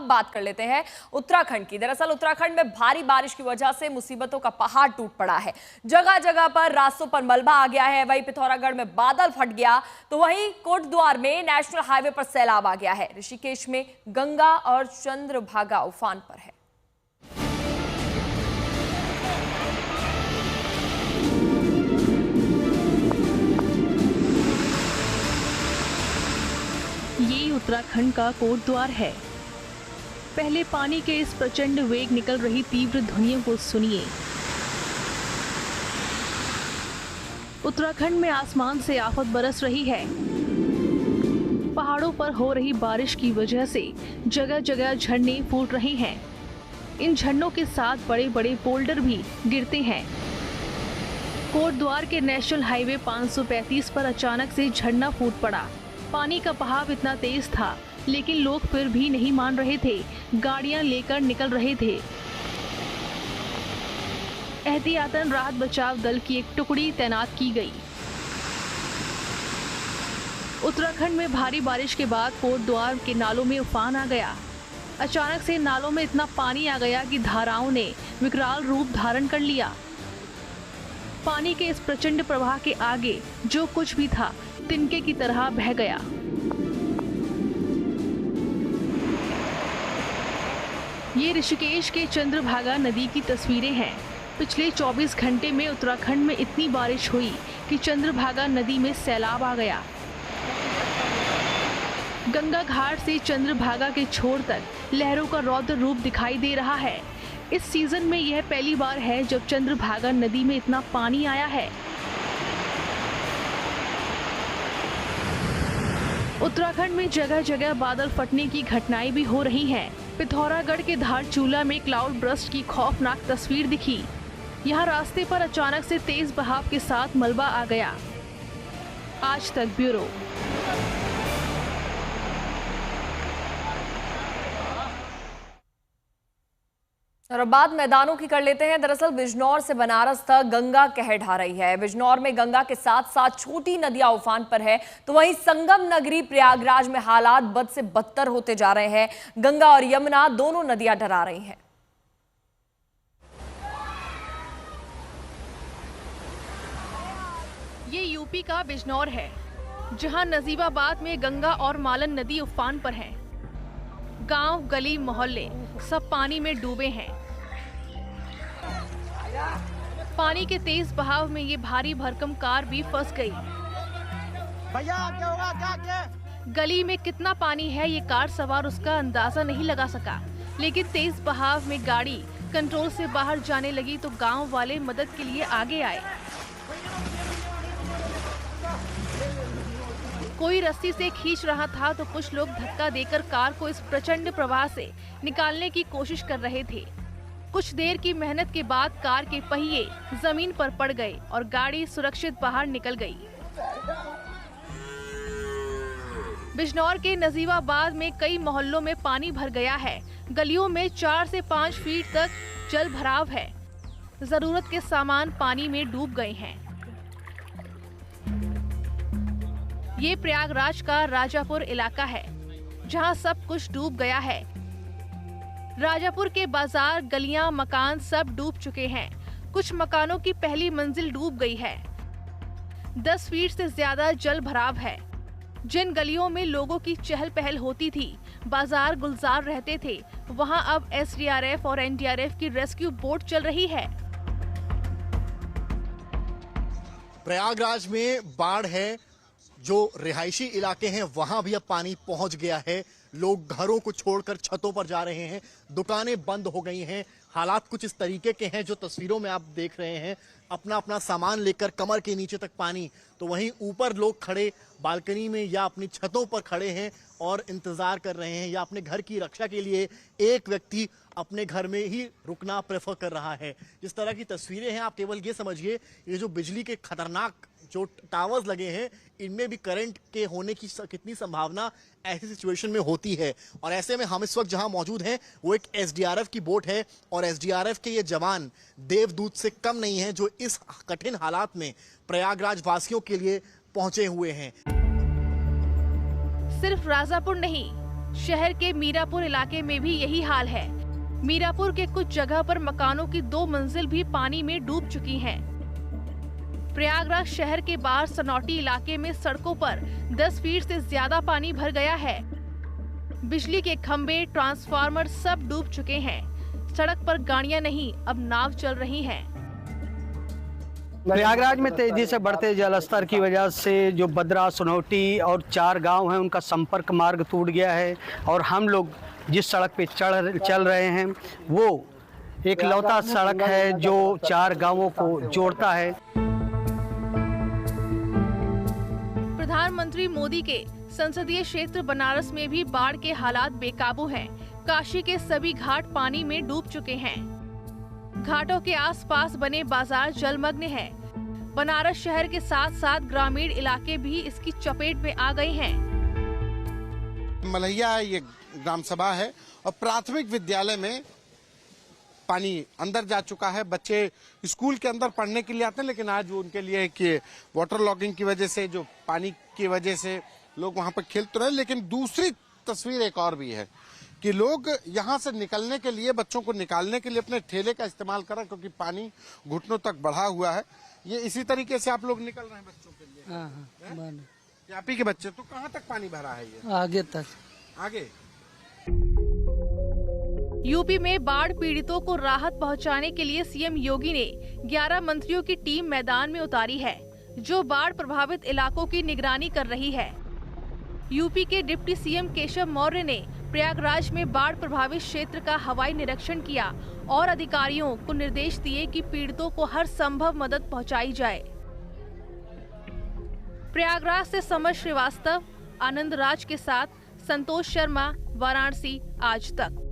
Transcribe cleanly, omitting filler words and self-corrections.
बात कर लेते हैं उत्तराखंड की। दरअसल उत्तराखंड में भारी बारिश की वजह से मुसीबतों का पहाड़ टूट पड़ा है। जगह जगह पर रास्तों पर मलबा आ गया है। वहीं पिथौरागढ़ में बादल फट गया तो वहीं कोटद्वार में नेशनल हाईवे पर सैलाब आ गया है। ऋषिकेश में गंगा और चंद्रभागा उफान पर है। ये उत्तराखंड का कोटद्वार है। पहले पानी के इस प्रचंड वेग निकल रही तीव्र ध्वनियों को सुनिए। उत्तराखंड में आसमान से आफत बरस रही है। पहाड़ों पर हो रही बारिश की वजह से जगह जगह झरने फूट रहे हैं। इन झरनों के साथ बड़े बड़े बोल्डर भी गिरते हैं। कोटद्वार के नेशनल हाईवे 535 पर अचानक से झरना फूट पड़ा। पानी का बहाव इतना तेज था लेकिन लोग फिर भी नहीं मान रहे थे। गाड़ियां लेकर निकल रहे थे। एहतियातन राहत बचाव दल की एक टुकड़ी तैनात की गई। उत्तराखंड में भारी बारिश के बाद कोटद्वार के नालों में उफान आ गया। अचानक से नालों में इतना पानी आ गया कि धाराओं ने विकराल रूप धारण कर लिया। पानी के इस प्रचंड प्रवाह के आगे जो कुछ भी था तिनके की तरह बह गया। ये ऋषिकेश के चंद्रभागा नदी की तस्वीरें हैं। पिछले 24 घंटे में उत्तराखंड में इतनी बारिश हुई कि चंद्रभागा नदी में सैलाब आ गया। गंगा घाट से चंद्रभागा के छोर तक लहरों का रौद्र रूप दिखाई दे रहा है। इस सीजन में यह पहली बार है जब चंद्रभागा नदी में इतना पानी आया है। उत्तराखंड में जगह जगह बादल फटने की घटनाएं भी हो रही हैं। पिथौरागढ़ के धारचूला में क्लाउड बर्स्ट की खौफनाक तस्वीर दिखी। यहाँ रास्ते पर अचानक से तेज बहाव के साथ मलबा आ गया। आज तक ब्यूरो। और अब बात मैदानों की कर लेते हैं। दरअसल बिजनौर से बनारस तक गंगा कहर ढा रही है। बिजनौर में गंगा के साथ साथ छोटी नदियां उफान पर है तो वहीं संगम नगरी प्रयागराज में हालात बद से बदतर होते जा रहे हैं। गंगा और यमुना दोनों नदियां डरा रही हैं। ये यूपी का बिजनौर है जहां नजीबाबाद में गंगा और मालन नदी उफान पर है। गांव, गली, मोहल्ले सब पानी में डूबे हैं। पानी के तेज बहाव में ये भारी भरकम कार भी फंस गई। भैया क्या होगा क्या? गली में कितना पानी है ये कार सवार उसका अंदाजा नहीं लगा सका, लेकिन तेज बहाव में गाड़ी कंट्रोल से बाहर जाने लगी तो गांव वाले मदद के लिए आगे आए। कोई रस्सी से खींच रहा था तो कुछ लोग धक्का देकर कार को इस प्रचंड प्रवाह से निकालने की कोशिश कर रहे थे। कुछ देर की मेहनत के बाद कार के पहिए जमीन पर पड़ गए और गाड़ी सुरक्षित बाहर निकल गई। बिजनौर के नजीबाबाद में कई मोहल्लों में पानी भर गया है। गलियों में 4 से 5 फीट तक जल भराव है। जरूरत के सामान पानी में डूब गए हैं। ये प्रयागराज का राजापुर इलाका है जहां सब कुछ डूब गया है। राजापुर के बाजार, गलियां, मकान सब डूब चुके हैं। कुछ मकानों की पहली मंजिल डूब गई है। 10 फीट से ज्यादा जल भराव है। जिन गलियों में लोगों की चहल पहल होती थी, बाजार गुलजार रहते थे, वहां अब एसडीआरएफ और एनडीआरएफ की रेस्क्यू बोट चल रही है। प्रयागराज में बाढ़ है। जो रिहायशी इलाके हैं वहां भी अब पानी पहुंच गया है। लोग घरों को छोड़कर छतों पर जा रहे हैं। दुकानें बंद हो गई हैं। हालात कुछ इस तरीके के हैं जो तस्वीरों में आप देख रहे हैं। अपना अपना सामान लेकर कमर के नीचे तक पानी, तो वहीं ऊपर लोग खड़े बालकनी में या अपनी छतों पर खड़े हैं और इंतजार कर रहे हैं, या अपने घर की रक्षा के लिए एक व्यक्ति अपने घर में ही रुकना प्रेफर कर रहा है। जिस तरह की तस्वीरें हैं, आप केवल ये समझिए, ये जो बिजली के खतरनाक जो टावर्स लगे हैं, इनमें भी करंट के होने की कितनी संभावना ऐसी सिचुएशन में होती है। और ऐसे में हम इस वक्त जहां मौजूद हैं वो एक एसडीआरएफ की बोट है और एसडीआरएफ के ये जवान देवदूत से कम नहीं है जो इस कठिन हालात में प्रयागराज वासियों के लिए पहुंचे हुए हैं। सिर्फ राजापुर नहीं, शहर के मीरापुर इलाके में भी यही हाल है। मीरापुर के कुछ जगह पर मकानों की 2 मंजिल भी पानी में डूब चुकी हैं। प्रयागराज शहर के बाहर सनौटी इलाके में सड़कों पर 10 फीट से ज्यादा पानी भर गया है। बिजली के खंभे, ट्रांसफार्मर सब डूब चुके हैं। सड़क पर गाड़ियां नहीं, अब नाव चल रही हैं। प्रयागराज में तेजी से बढ़ते जलस्तर की वजह से जो बद्रा, सनौटी और 4 गांव हैं उनका संपर्क मार्ग टूट गया है और हम लोग जिस सड़क पे चल रहे हैं वो एक लौता सड़क है जो 4 गांवों को जोड़ता है। प्रधानमंत्री मोदी के संसदीय क्षेत्र बनारस में भी बाढ़ के हालात बेकाबू हैं। काशी के सभी घाट पानी में डूब चुके हैं। घाटों के आसपास बने बाजार जलमग्न हैं। बनारस शहर के साथ साथ ग्रामीण इलाके भी इसकी चपेट में आ गए हैं। मलैया ये ग्राम सभा है और प्राथमिक विद्यालय में पानी अंदर जा चुका है। बच्चे स्कूल के अंदर पढ़ने के लिए आते हैं, लेकिन आज वो उनके लिए कि वाटर लॉगिंग की वजह से, जो पानी की वजह से लोग वहां पर खेल तो रहे। लेकिन दूसरी तस्वीर एक और भी है कि लोग यहां से निकलने के लिए, बच्चों को निकालने के लिए अपने ठेले का इस्तेमाल कर रहे हैं, क्योंकि पानी घुटनों तक बढ़ा हुआ है। ये इसी तरीके से आप लोग निकल रहे हैं बच्चों के लिए? हाँ। आप ही के बच्चे? तो कहाँ तक पानी भरा है ये? आगे तक। आगे यूपी में बाढ़ पीड़ितों को राहत पहुंचाने के लिए सीएम योगी ने 11 मंत्रियों की टीम मैदान में उतारी है, जो बाढ़ प्रभावित इलाकों की निगरानी कर रही है। यूपी के डिप्टी सीएम केशव मौर्य ने प्रयागराज में बाढ़ प्रभावित क्षेत्र का हवाई निरीक्षण किया और अधिकारियों को निर्देश दिए कि पीड़ितों को हर संभव मदद पहुंचाई जाए। प्रयागराज से समर श्रीवास्तव, आनंद राज के साथ संतोष शर्मा, वाराणसी आज तक।